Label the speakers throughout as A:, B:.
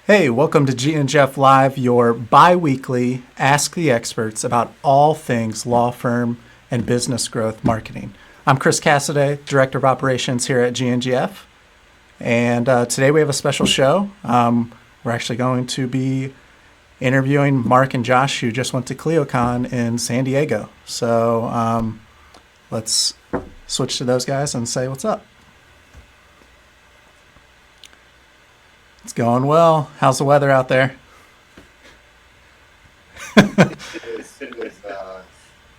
A: Hey, welcome to GNGF Live, your bi-weekly Ask the Experts about all things law firm and business growth marketing. I'm Chris Cassidy, Director of Operations here at GNGF, and today we have a special show. We're actually going to be interviewing Mark and Josh, who just went to ClioCon in San Diego. So let's switch to those guys and say what's up. It's going well. How's the weather out there?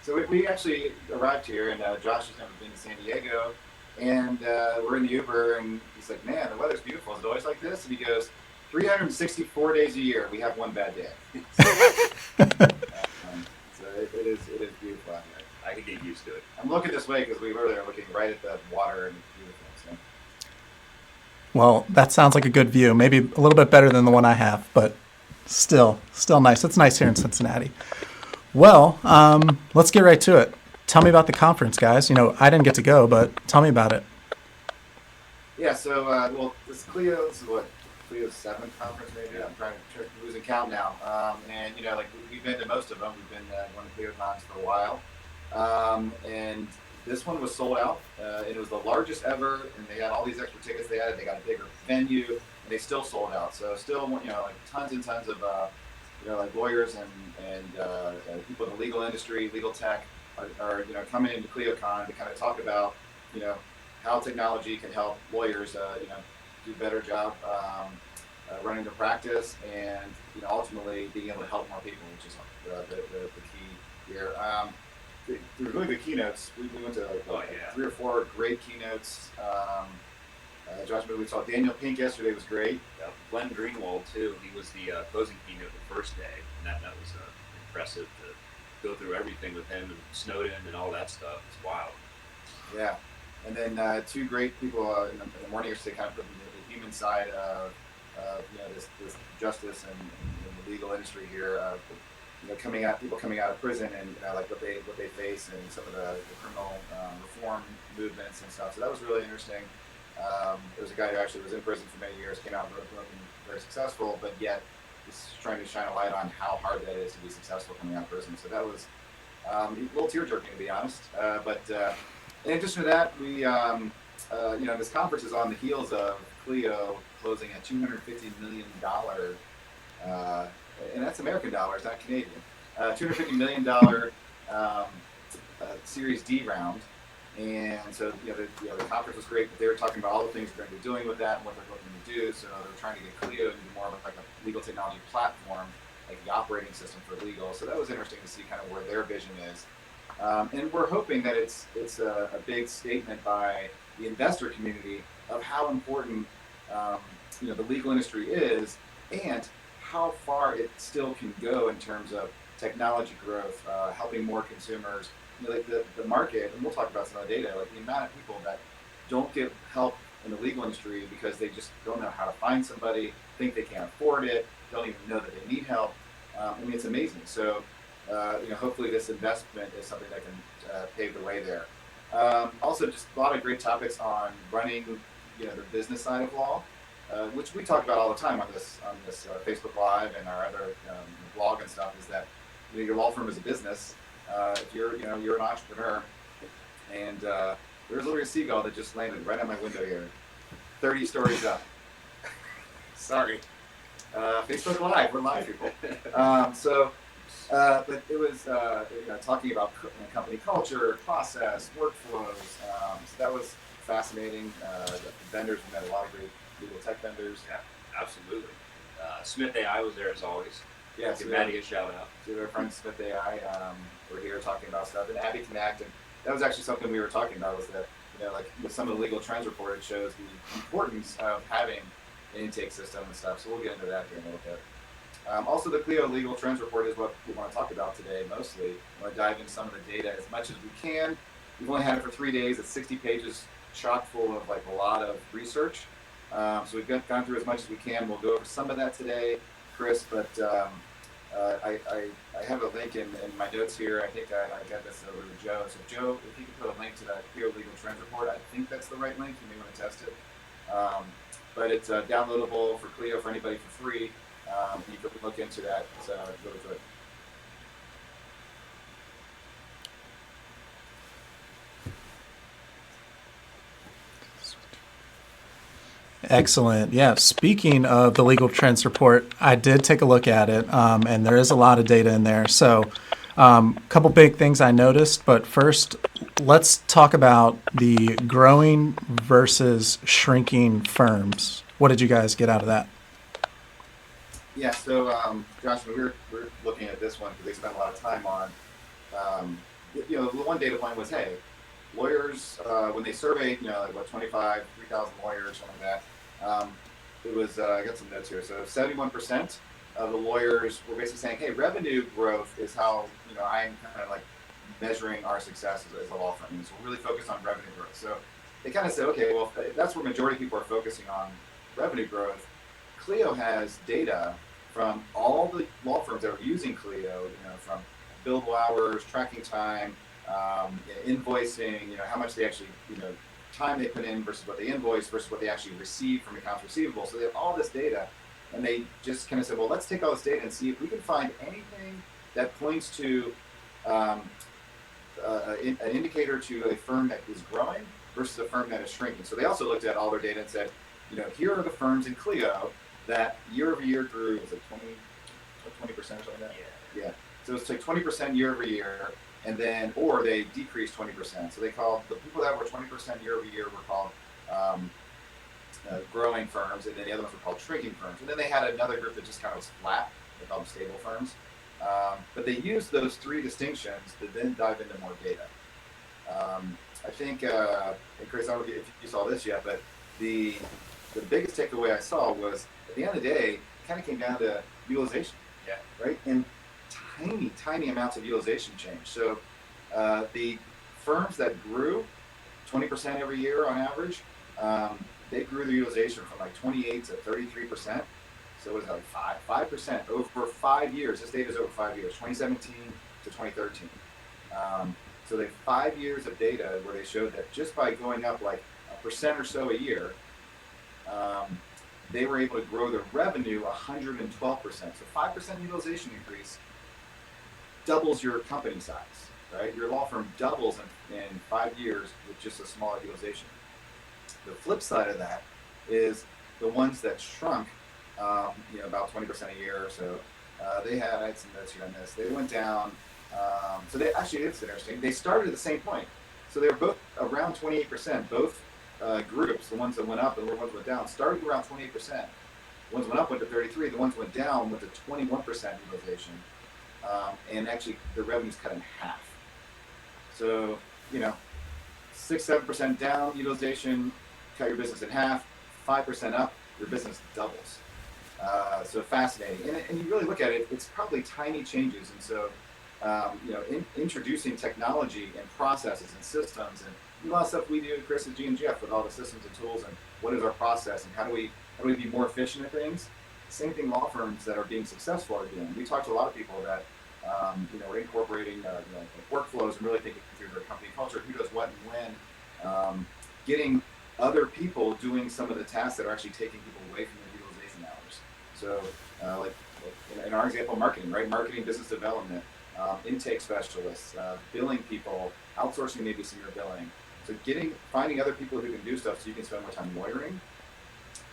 B: So we actually arrived here, and Josh has never been to San Diego, and we're in the Uber, and he's like, "Man, the weather's beautiful. Is it always like this?" And he goes, "364 days a year, we have one bad day." So it is beautiful out here.
C: I could get used to it.
B: I'm looking this way because we were there looking right at the water, and it's beautiful. So.
A: Well, that sounds like a good view. Maybe a little bit better than the one I have, but still nice. It's nice here in Cincinnati. Well, let's get right to it. Tell me about the conference, guys. I didn't get to go, but tell me about it.
B: Yeah, so well, this is what Clio's seventh conference maybe. I'm trying to losing count now. And like we've been to most of them. We've been going to Clio cons for a while, and this one was sold out. And it was the largest ever, and they had all these extra tickets they added. They got a bigger venue, and they still sold out. So still, like tons and tons of like lawyers and people in the legal industry, legal tech are coming into ClioCon to kind of talk about you know how technology can help lawyers do a better job running their practice, and ultimately being able to help more people, which is the key here. Through really good keynotes. We went to like 3 or 4 great keynotes. Josh, we saw Daniel Pink yesterday, was great.
C: Glenn Greenwald too. He was the closing keynote the first day, and that was impressive to go through everything with him and Snowden and all that stuff. It's wild.
B: Yeah, and then 2 great people in the morning yesterday, kind of put the human side of this justice and the legal industry here. People coming out of prison, and like what they face, and some of the criminal reform movements and stuff. So that was really interesting. There was a guy who actually was in prison for many years, came out looking very successful, but yet is trying to shine a light on how hard that is to be successful coming out of prison. So that was a little tear-jerking, to be honest. But in addition to that, we this conference is on the heels of Clio closing a $250 million, and that's American dollars, not Canadian. $250 million Series D round. And so, the conference was great, but they were talking about all the things they're going to be doing with that and what they're looking to do. So they're trying to get Clio to be more of like a legal technology platform, like the operating system for legal. So that was interesting to see kind of where their vision is. And we're hoping that it's a big statement by the investor community of how important the legal industry is, and how far it still can go in terms of technology growth, helping more consumers. Like the market, and we'll talk about some of the data, like the amount of people that don't get help in the legal industry because they just don't know how to find somebody, think they can't afford it, don't even know that they need help. It's amazing. So, hopefully this investment is something that can pave the way there. Also, just a lot of great topics on running, the business side of law, which we talk about all the time on this Facebook Live and our other blog and stuff. Is that your law firm is a business. If you're an entrepreneur, and there's literally a seagull that just landed right on my window here, 30 stories up. Sorry, Facebook Live, we're live people. But it was talking about company culture, process, workflows. So that was fascinating. The vendors, we met a lot of great legal tech vendors.
C: Yeah, absolutely. Smith AI was there as always.
B: Yeah,
C: give Maddie a shout out.
B: To our friend Smith AI, we're here talking about stuff, and Abby Connect, and that was actually something we were talking about. Was that like with some of the legal trends report, it shows the importance of having an intake system and stuff. So we'll get into that here in a little bit. Also, the Clio legal trends report is what we want to talk about today. Mostly, we want to dive into some of the data as much as we can. We've only had it for 3 days. It's 60 pages, chock full of like a lot of research. So we've gone through as much as we can. We'll go over some of that today, Chris, but I have a link in my notes here. I think I got this over to Joe. So Joe, if you could put a link to that Clio Legal Trends report, I think that's the right link. You may want to test it. but it's downloadable for Clio for anybody for free. You can look into that. It's really good.
A: Excellent. Yeah. Speaking of the legal trends report, I did take a look at it, and there is a lot of data in there. So, a couple big things I noticed. But first, let's talk about the growing versus shrinking firms. What did you guys get out of that?
B: Yeah, so Josh, we're looking at this one because they spent a lot of time on, the one data point was, hey, lawyers, when they surveyed, like what, 3,000 lawyers, something like that, it was, I got some notes here. So 71% of the lawyers were basically saying, hey, revenue growth is how, I'm kind of like measuring our success as a law firm. And so we're really focused on revenue growth. So they kind of said, okay, well, if that's where majority of people are focusing on revenue growth. Clio has data from all the law firms that are using Clio, from billable hours, tracking time, invoicing, how much they actually, time they put in versus what they invoice versus what they actually receive from accounts receivable. So they have all this data, and they just kind of said, well, let's take all this data and see if we can find anything that points to an indicator to a firm that is growing versus a firm that is shrinking. So they also looked at all their data and said, here are the firms in Clio that year over year grew, was it 20% or something like that? Yeah. So it's like 20% year over year, and then, or they decreased 20%. So they called the people that were 20% year over year were called growing firms, and then the other ones were called shrinking firms. And then they had another group that just kind of was flat. They called them stable firms. But they used those three distinctions to then dive into more data. I think, and Chris, I don't know if you saw this yet, but the biggest takeaway I saw was at the end of the day, it kind of came down to utilization.
C: Yeah.
B: Right? And tiny amounts of utilization change. So the firms that grew 20% every year on average, they grew their utilization from like 28 to 33%. So it was like 5% over 5 years. This data is over 5 years, 2017 to 2013. So they have 5 years of data where they showed that just by going up like 1% or so a year, they were able to grow their revenue 112%. So 5% utilization increase doubles your company size, right? Your law firm doubles in 5 years with just a smaller utilization. The flip side of that is the ones that shrunk, about 20% a year or so. I had some notes here on this. They went down. So they actually, it's interesting. They started at the same point. So they were both around 28%. Both groups, the ones that went up and the ones that went down, started around 28%. The ones that went up went to 33. The ones that went down went to 21% utilization. And actually, the revenue's cut in half. So 6-7% down utilization, cut your business in half. 5% up, your business doubles. So fascinating, and you really look at it, it's probably tiny changes. And so, introducing technology and processes and systems, and a lot of stuff we do, Chris, at GNGF with all the systems and tools, and what is our process, and how do we be more efficient at things. Same thing law firms that are being successful are doing. We talk to a lot of people that are incorporating workflows and really thinking through their company culture, who does what and when, getting other people doing some of the tasks that are actually taking people away from their utilization hours. So, like in our example, marketing, right? Marketing, business development, intake specialists, billing people, outsourcing maybe some of your billing. So finding other people who can do stuff so you can spend more time lawyering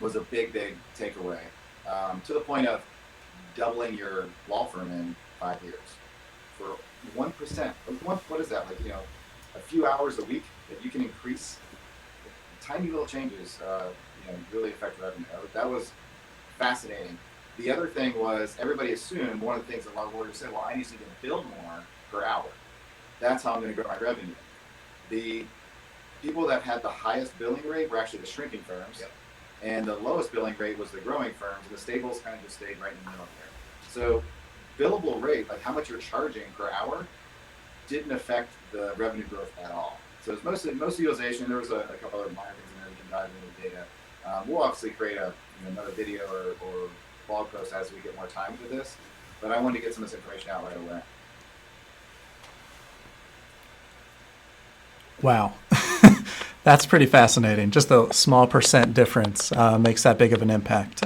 B: was a big takeaway. To the point of doubling your law firm in 5 years for 1%. What is that? Like, a few hours a week that you can increase. Tiny little changes, really affect revenue. That was fascinating. The other thing was everybody assumed, one of the things that a lot of lawyers said, well, I need to bill more per hour. That's how I'm going to grow my revenue. The people that had the highest billing rate were actually the shrinking firms. Yep. And the lowest billing rate was the growing firms, and the stables kind of just stayed right in the middle there. So billable rate, like how much you're charging per hour, didn't affect the revenue growth at all. So it's mostly utilization. There was a couple other minor things in there we can dive into the data. We'll obviously create another video or blog post as we get more time with this, but I wanted to get some of this information out right away.
A: Wow. That's pretty fascinating. Just a small percent difference makes that big of an impact.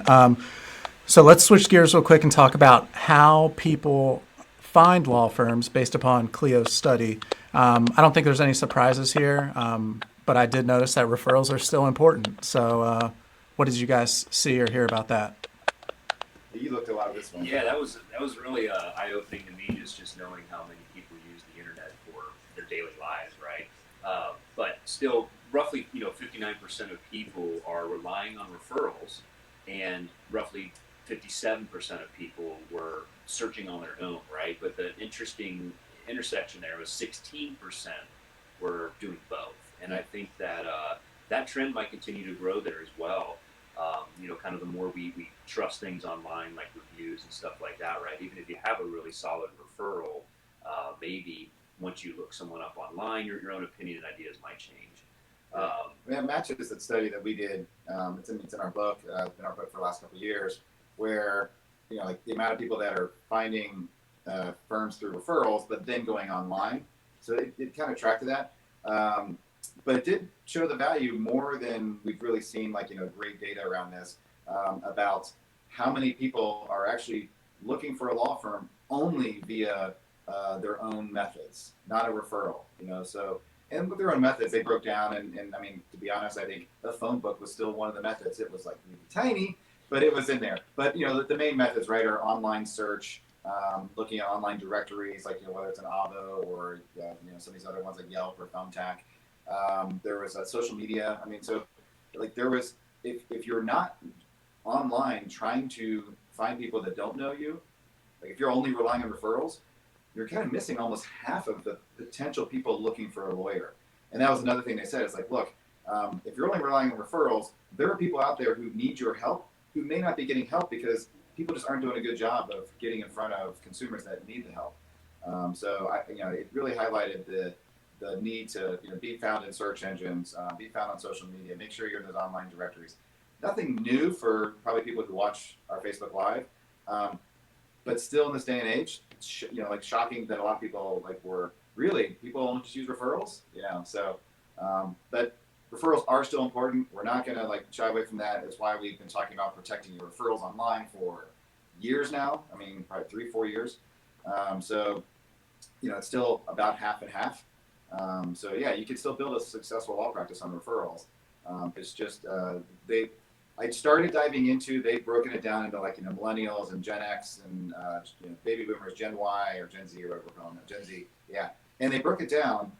A: So let's switch gears real quick and talk about how people find law firms based upon Clio's study. I don't think there's any surprises here, but I did notice that referrals are still important. So what did you guys see or hear about that?
B: You looked a lot of this one.
C: Yeah, that was really eye opening to me, just knowing how many people use the internet for their daily lives, right? But still, roughly 59% of people are relying on referrals, and roughly 57% of people were searching on their own, right? But the interesting intersection there was 16% were doing both, and I think that that trend might continue to grow there as well. Kind of the more we trust things online, like reviews and stuff like that, right? Even if you have a really solid referral, maybe once you look someone up online, your own opinion and ideas might change.
B: It matches that study that we did. It's in our book. Been our book for the last couple of years, where like the amount of people that are finding firms through referrals, but then going online. So it kind of tracked to that. But it did show the value more than we've really seen, like, great data around this, about how many people are actually looking for a law firm only via their own methods, not a referral, so, and with their own methods, they broke down, and I mean, to be honest, I think the phone book was still one of the methods. It was like really tiny, but it was in there. But, the main methods, right, are online search, looking at online directories, like, whether it's an Avo or, some of these other ones like Yelp or Thumbtack. There was social media. I mean, so like there was, if you're not online trying to find people that don't know you, like if you're only relying on referrals, you're kind of missing almost half of the potential people looking for a lawyer. And that was another thing they said. It's like, look, if you're only relying on referrals, there are people out there who need your help who may not be getting help because people just aren't doing a good job of getting in front of consumers that need the help. So it really highlighted the need to be found in search engines, be found on social media, make sure you're in those online directories. Nothing new for probably people who watch our Facebook Live, but still in this day and age, like shocking that a lot of people were really people only just use referrals. So but referrals are still important. We're not going to shy away from that. That's why we've been talking about protecting your referrals online for years now. I mean, probably 3-4 years. So it's still about half and half. So yeah, you could still build a successful law practice on referrals. It's just I started diving into. They've broken it down into millennials and Gen X and baby boomers, Gen Y or Gen Z or whatever we're calling it, Gen Z. Yeah, and they broke it down,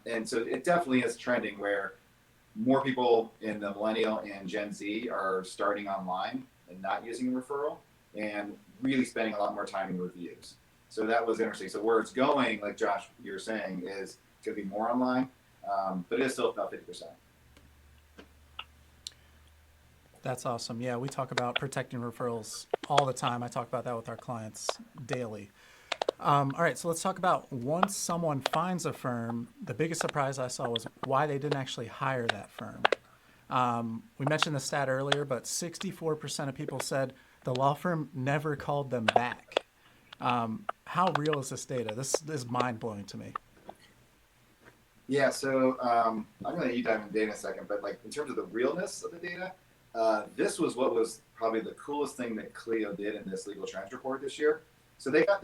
B: and so it definitely is trending where more people in the millennial and Gen Z are starting online and not using a referral and really spending a lot more time in reviews. So that was interesting. So where it's going, like Josh, you were saying, is it's going to be more online, but it is still about 50%.
A: That's awesome. Yeah, we talk about protecting referrals all the time. I talk about that with our clients daily. All right, so let's talk about once someone finds a firm, the biggest surprise I saw was why they didn't actually hire that firm. We mentioned the stat earlier, but 64% of people said the law firm never called them back. How real is this data? This is mind-blowing to me.
B: Yeah, so I'm going to let you dive into data in a second, but in terms of the realness of the data, this was what was probably the coolest thing that Clio did in this legal trends report this year. So they got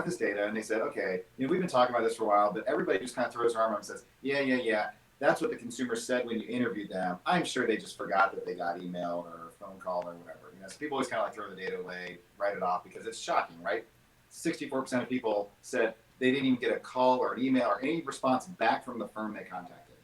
B: this data and they said, okay, we've been talking about this for a while, but everybody just kind of throws their arm up and says, yeah, that's what the consumer said when you interviewed them. I'm sure they just forgot that they got email or a phone call or whatever. So people always kind of throw the data away, write it off because it's shocking, right? 64% of people said they didn't even get a call or an email or any response back from the firm they contacted.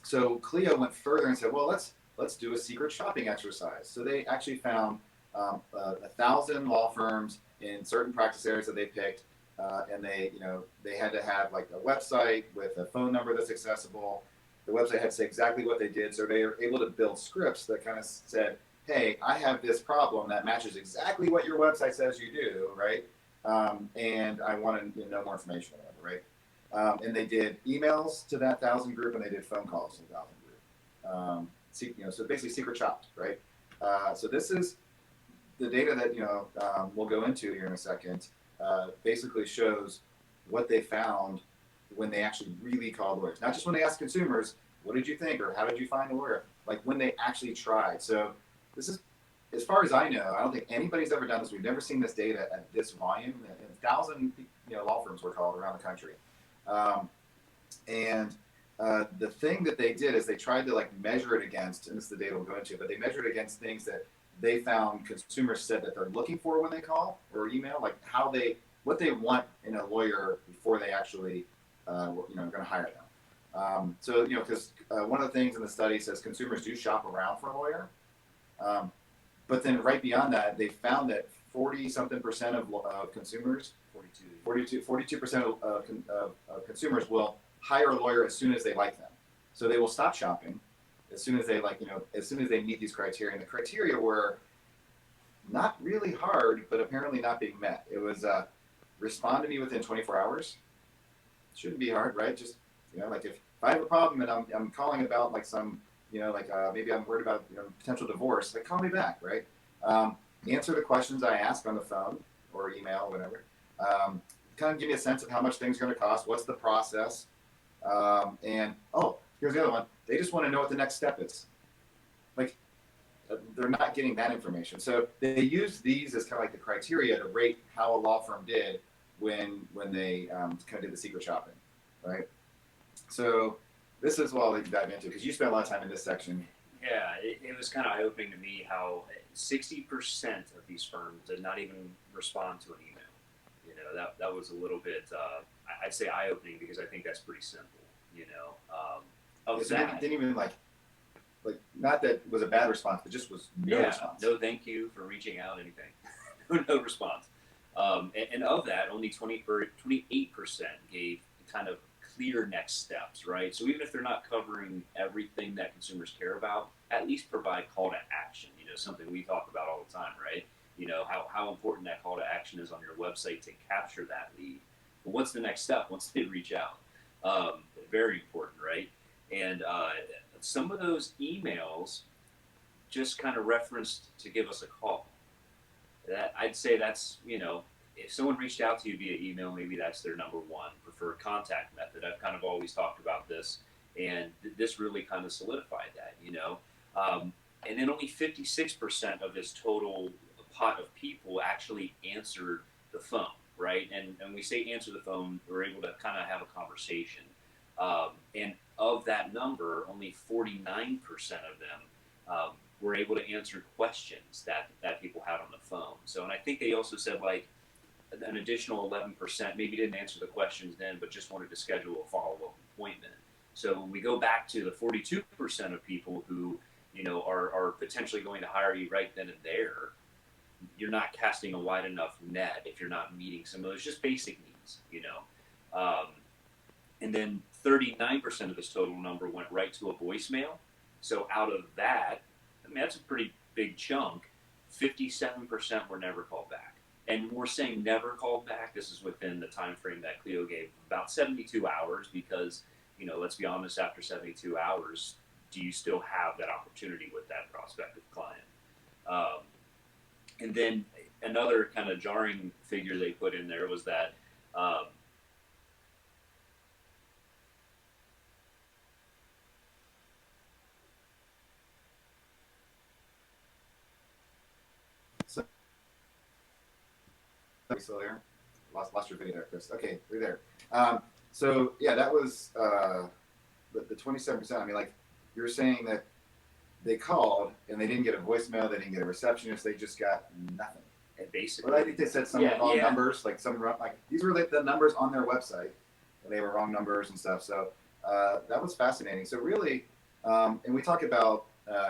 B: So Clio went further and said, well, let's do a secret shopping exercise. So they actually found 1,000 law firms in certain practice areas that they picked, and they had to have a website with a phone number that's accessible. The website had to say exactly what they did, so they were able to build scripts that kind of said, hey, I have this problem that matches exactly what your website says you do, right? And I want to know more information or whatever, right? And they did emails to that 1,000 group, and they did phone calls to the 1,000 group. So basically secret shopped, right? So this is the data that we'll go into here in a second. Basically shows what they found when they actually really called lawyers. Not just when they asked consumers, what did you think, or how did you find a lawyer? Like when they actually tried. So this is, as far as I know, I don't think anybody's ever done this. We've never seen this data at this volume. 1,000 law firms were called around the country. And the thing that they did is they tried to like measure it against, and this is the data we'll go into, but they measured it against things that they found consumers said that they're looking for when they call or email, like what they want in a lawyer before they actually, going to hire them. Because one of the things in the study says consumers do shop around for a lawyer, but then right beyond that, they found that 40-something% of consumers, 42% of consumers will hire a lawyer as soon as they like them. So they will stop shopping as soon as they as soon as they meet these criteria. And the criteria were not really hard, but apparently not being met. It was respond to me within 24 hours. Shouldn't be hard, right? Just like if I have a problem and I'm calling about like some maybe I'm worried about potential divorce, like call me back, right? Answer the questions I ask on the phone or email or whatever. Kind of give me a sense of how much things are going to cost, what's the process, and here's the other one. They just want to know what the next step is. Like they're not getting that information. So they use these as kind of like the criteria to rate how a law firm did when they kind of did the secret shopping, right? So this is what I'll dive into because you spent a lot of time in this section.
C: Yeah, it was kind of eye-opening to me how 60% of these firms did not even respond to an email. That was a little bit, I'd say eye-opening because I think that's pretty simple.
B: Didn't even like not that it was a bad response, but just was no response.
C: No, thank you for reaching out. Anything, no response. And of that, only 28% gave kind of clear next steps, right? So even if they're not covering everything that consumers care about, at least provide call to action. Something we talk about all the time, right? How important that call to action is on your website to capture that lead. But what's the next step once they reach out? Very important, right? And some of those emails just kind of referenced to give us a call. That I'd say that's, if someone reached out to you via email, maybe that's their number one preferred contact method. I've kind of always talked about this, and this really kind of solidified that, and then only 56% of this total pot of people actually answered the phone, right? And we say answer the phone, we're able to kind of have a conversation. And of that number, only 49% of them were able to answer questions that people had on the phone. So, and I think they also said like an additional 11% maybe didn't answer the questions then, but just wanted to schedule a follow-up appointment. So when we go back to the 42% of people who, are potentially going to hire you right then and there, you're not casting a wide enough net if you're not meeting some of those just basic needs, and then 39% of this total number went right to a voicemail. So out of that, that's a pretty big chunk. 57% were never called back. And we're saying never called back. This is within the time frame that Clio gave, about 72 hours, because, let's be honest, after 72 hours, do you still have that opportunity with that prospective client? And then another kind of jarring figure they put in there was that
B: Are you still there? Lost your video there, Chris. Okay, we're there. So yeah, that was the 27%. I mean, like you were saying that they called and they didn't get a voicemail, they didn't get a receptionist, they just got nothing.
C: And basically,
B: but I think they said some wrong numbers, like these were like the numbers on their website, and they were wrong numbers and stuff. So that was fascinating. So really, and we talk about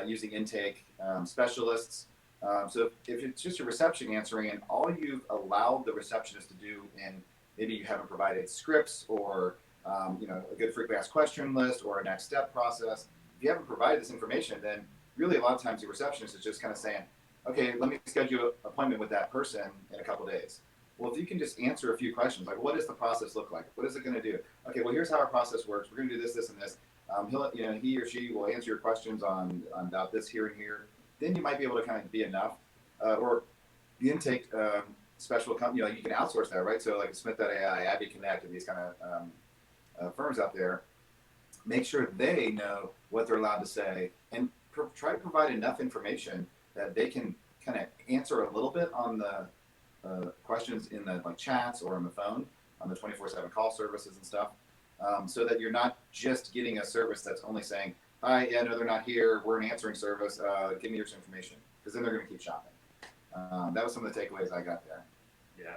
B: using intake specialists. So if it's just a reception answering and all you've allowed the receptionist to do, and maybe you haven't provided scripts or a good frequently asked question list or a next step process, if you haven't provided this information, then really a lot of times the receptionist is just kind of saying, okay, let me schedule an appointment with that person in a couple of days. Well, if you can just answer a few questions, like what does the process look like? What is it going to do? Okay, well, here's how our process works. We're going to do this, this, and this. He or she will answer your questions on about this here and here. Then you might be able to kind of be enough, or the intake special company, you can outsource that, right? So like Smith.ai, Abby Connect, and these kind of firms out there, make sure they know what they're allowed to say, and try to provide enough information that they can kind of answer a little bit on the questions in the like chats or on the phone, on the 24/7 call services and stuff, so that you're not just getting a service that's only saying, "Hi, yeah, no, they're not here. We're an answering service. Give me your information," because then they're going to keep shopping. That was some of the takeaways I got there.
C: Yeah.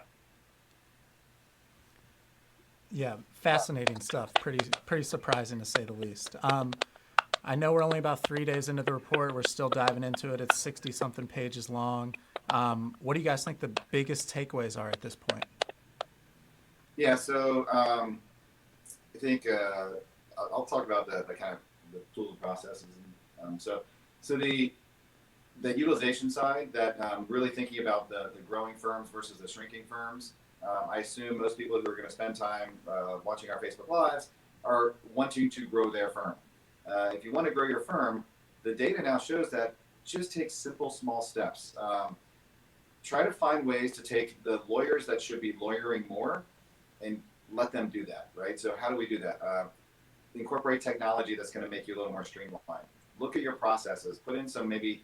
A: Yeah, fascinating stuff. Pretty surprising to say the least. I know we're only about 3 days into the report. We're still diving into it. It's 60 something pages long. What do you guys think the biggest takeaways are at this point?
B: Yeah, so I think I'll talk about the kind of the tools and processes. And, so the utilization side, that really thinking about the growing firms versus the shrinking firms. I assume most people who are going to spend time watching our Facebook Lives are wanting to grow their firm. If you want to grow your firm, the data now shows that just take simple, small steps. Try to find ways to take the lawyers that should be lawyering more and let them do that, right? So how do we do that? Incorporate technology that's going to make you a little more streamlined. Look at your processes. Put in some maybe,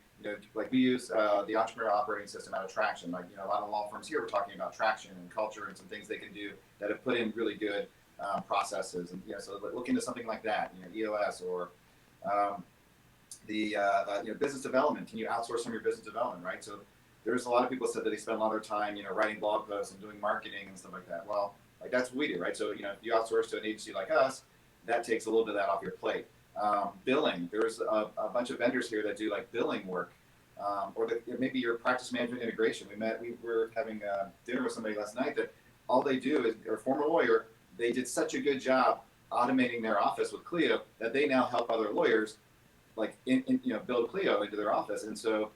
B: like we use the entrepreneur operating system out of Traction. Like, a lot of law firms here, we're talking about Traction and culture and some things they can do that have put in really good processes. And, so look into something like that, EOS or business development. Can you outsource some of your business development, right? So there's a lot of people said that they spend a lot of their time, writing blog posts and doing marketing and stuff like that. Well, like that's what we do, right? So, if you outsource to an agency like us, that takes a little bit of that off your plate. Billing, there's a bunch of vendors here that do like billing work, or maybe your practice management integration. We were having dinner with somebody last night that all they do is, they're a former lawyer, they did such a good job automating their office with Clio that they now help other lawyers like build Clio into their office. And so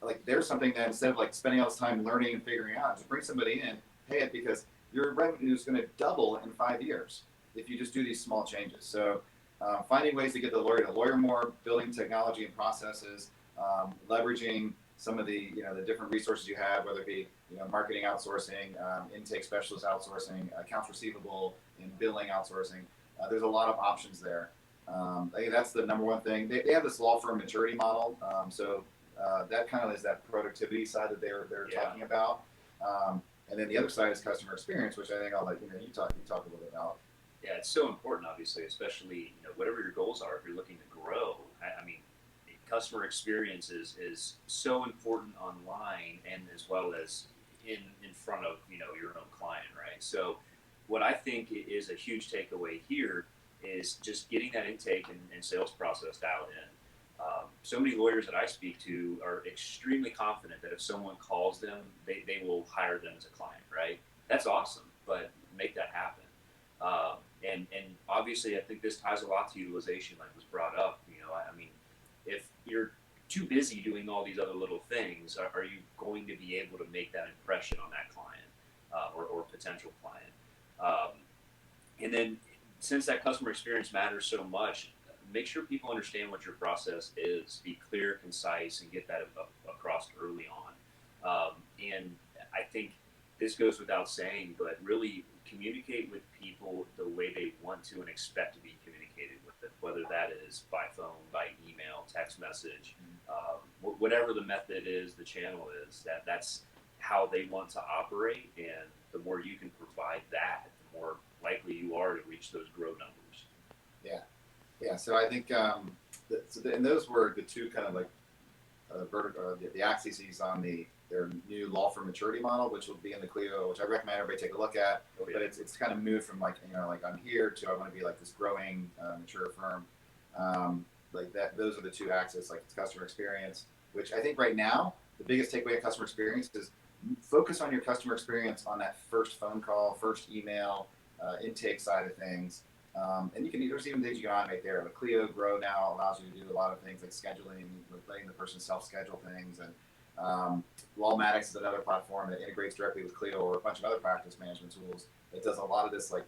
B: like there's something that instead of like spending all this time learning and figuring out, just bring somebody in, pay it, because your revenue is going to double in 5 years if you just do these small changes. So finding ways to get the lawyer to lawyer more, building technology and processes, leveraging some of the the different resources you have, whether it be marketing outsourcing, intake specialist outsourcing, accounts receivable, and billing outsourcing. There's a lot of options there. I think that's the number one thing. They have this law firm maturity model, so that kind of is that productivity side that they're talking about. And then the other side is customer experience, which I think I'll let you talk a little bit about.
C: Yeah, it's so important, obviously, especially whatever your goals are. If you're looking to grow, I mean, customer experience is so important online and as well as in front of your own client, right? So, what I think is a huge takeaway here is just getting that intake and sales process dialed in. So many lawyers that I speak to are extremely confident that if someone calls them, they will hire them as a client, right? That's awesome, but make that happen. And obviously, I think this ties a lot to utilization, like was brought up. I mean, if you're too busy doing all these other little things, are you going to be able to make that impression on that client or potential client? And then, since that customer experience matters so much, make sure people understand what your process is. Be clear, concise, and get that across early on. And I think this goes without saying, but really communicate with people the way they want to and expect to be communicated with them, whether that is by phone, by email, text message, whatever the method is, the channel is, that's how they want to operate. And the more you can provide that, the more likely you are to reach those grow numbers.
B: Yeah. So I think, and those were the two kind of like the axes on their new law firm maturity model, which will be in the Clio, which I recommend everybody take a look at.
C: Oh, yeah.
B: But it's kind of moved from like like I'm here to I want to be like this growing mature firm. Like that, those are the two axes. Like it's customer experience, which I think right now the biggest takeaway of customer experience is focus on your customer experience on that first phone call, first email, intake side of things. And there's even things you can automate there. The Clio Grow now allows you to do a lot of things like scheduling, letting the person self-schedule things, and Lawmatics is another platform that integrates directly with Clio or a bunch of other practice management tools that does a lot of this. Like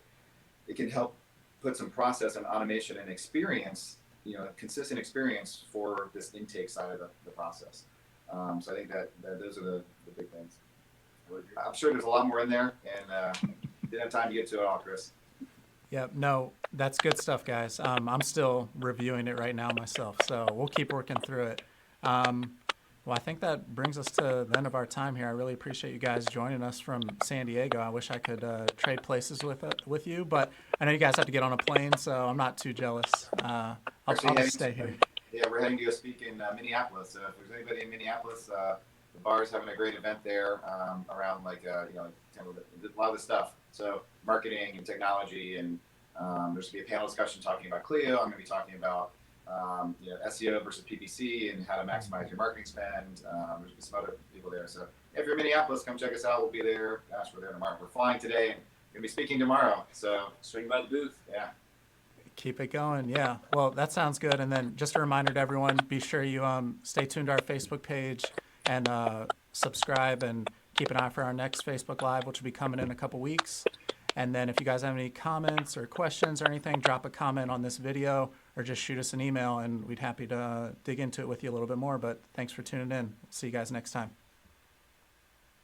B: it can help put some process and automation and experience, consistent experience for this intake side of the process. So I think that those are the big things. I'm sure there's a lot more in there, and didn't have time to get to it all, Chris.
A: Yep. No, that's good stuff, guys. I'm still reviewing it right now myself, so we'll keep working through it. Well, I think that brings us to the end of our time here. I really appreciate you guys joining us from San Diego. I wish I could trade places with you, but I know you guys have to get on a plane, so I'm not too jealous. I'll just stay here.
B: Yeah, we're heading to go speak in Minneapolis. So if there's anybody in Minneapolis, the bar's having a great event there around like kind of a lot of the stuff. So marketing and technology, and there's gonna be a panel discussion talking about Clio. I'm gonna be talking about SEO versus PPC and how to maximize your marketing spend. There's some other people there. So if you're in Minneapolis, come check us out. We'll be there. Gosh, we're there tomorrow. We're flying today and gonna be speaking tomorrow. So
C: Swing by the booth.
B: yeah.
A: Keep it going. Yeah. Well, that sounds good. And then just a reminder to everyone, be sure you stay tuned to our Facebook page and subscribe and keep an eye for our next Facebook Live, which will be coming in a couple weeks. And then if you guys have any comments or questions or anything, drop a comment on this video or just shoot us an email and we'd happy to dig into it with you a little bit more. But thanks for tuning in. See you guys next time.